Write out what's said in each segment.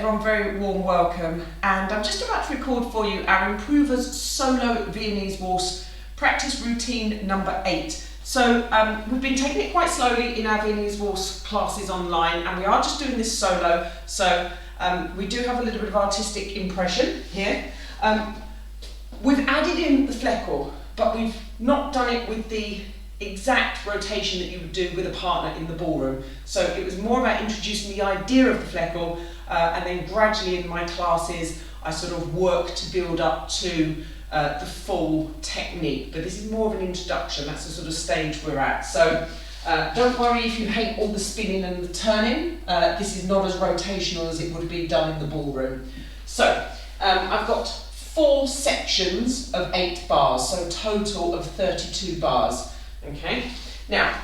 everyone, very warm welcome, and I'm just about to record for you our Improvers Solo Viennese Waltz practice routine number 8. So we've been taking it quite slowly in our Viennese Waltz classes online, and we are just doing this solo, so we do have a little bit of artistic impression here. We've added in the fleckle, but we've not done it with the exact rotation that you would do with a partner in the ballroom. So it was more about introducing the idea of the fleckle, and then gradually in my classes I sort of work to build up to the full technique. But this is more of an introduction, that's the sort of stage we're at. So don't worry if you hate all the spinning and the turning, this is not as rotational as it would be done in the ballroom. So I've got 4 sections of 8 bars, so a total of 32 bars. Okay, now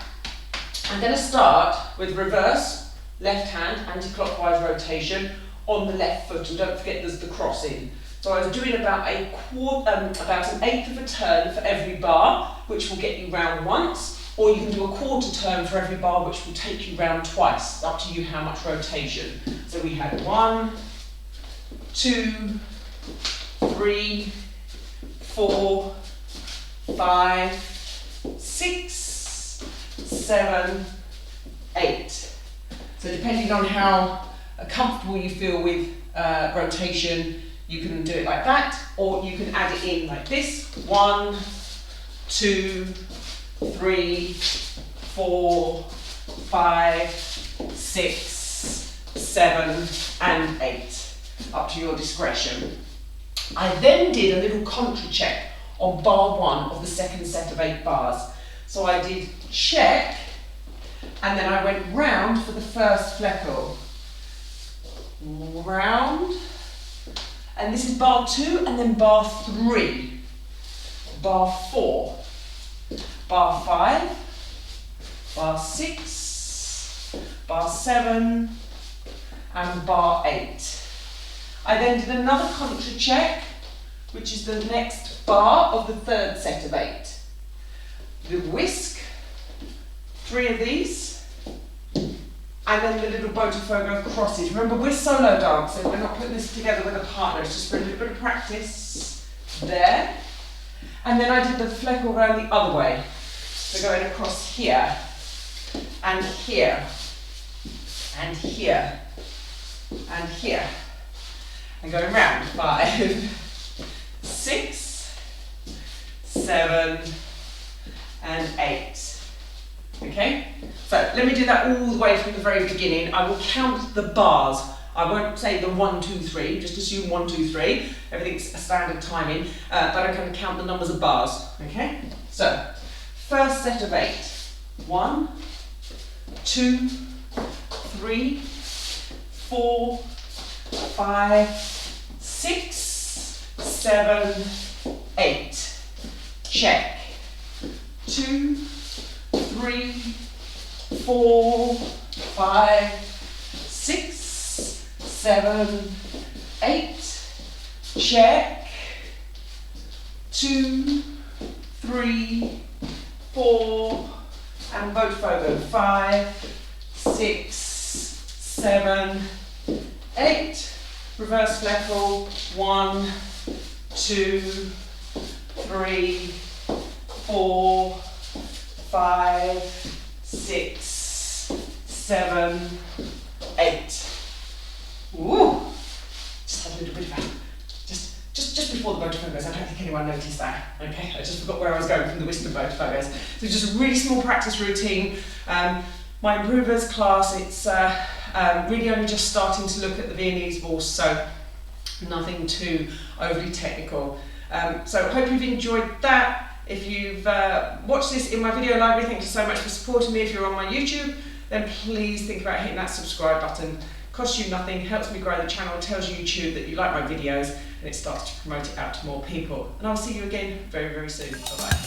I'm going to start with reverse, left hand, anti-clockwise rotation on the left foot, and don't forget there's the crossing. So I was doing about an 1/8 of a turn for every bar, which will get you round once, or you can do a quarter turn for every bar, which will take you round twice. Up to you how much rotation. So we had 1, 2, 3, 4, 5, 6, 7, 8. So depending on how comfortable you feel with rotation, you can do it like that, or you can add it in like this. 1, 2, 3, 4, 5, 6, 7, and 8. Up to your discretion. I then did a little contra check on bar 1 of the second set of 8 bars. So I did check, and then I went round for the first fleckle. Round, and this is bar 2, and then bar 3, bar 4, bar 5, bar 6, bar 7, and bar 8. I then did another contra check, which is the next bar of the third set of 8. The whisk, 3 of these, and then the little Botafogo crosses. Remember, we're solo dancing, we're not putting this together with a partner, it's just for a little bit of practice. There. And then I did the fleckle around the other way. So going across here, and here, and here, and here. And going round 5, 6, 7, and 8. Okay? So let me do that all the way from the very beginning. I will count the bars. I won't say the 1, 2, 3, just assume 1, 2, 3. Everything's a standard timing, but I'm going to count the numbers of bars. Okay? So, first set of 8. 1, 2, 3, 4, 5, 6, 7, 8. Check. 2, 3, 4, 5, 6, 7, 8. Check. 2, 3, 4, and Botafogo. 5, 6, 7, 8. Reverse fleckle. 1, 2, 3, 4, 5, 6, 7, 8. Ooh! Just had a little bit of a, just before the Botafogos. I don't think anyone noticed that. Okay, I just forgot where I was going from the whisk and Botafogos. So just a really small practice routine. My Improvers class, it's really only just starting to look at the Viennese Waltz, so nothing too overly technical. So I hope you've enjoyed that. If you've watched this in my video library, thank you so much for supporting me. If you're on my YouTube, then please think about hitting that subscribe button. Costs you nothing, helps me grow the channel, tells YouTube that you like my videos, and it starts to promote it out to more people. And I'll see you again very, very soon. Bye-bye.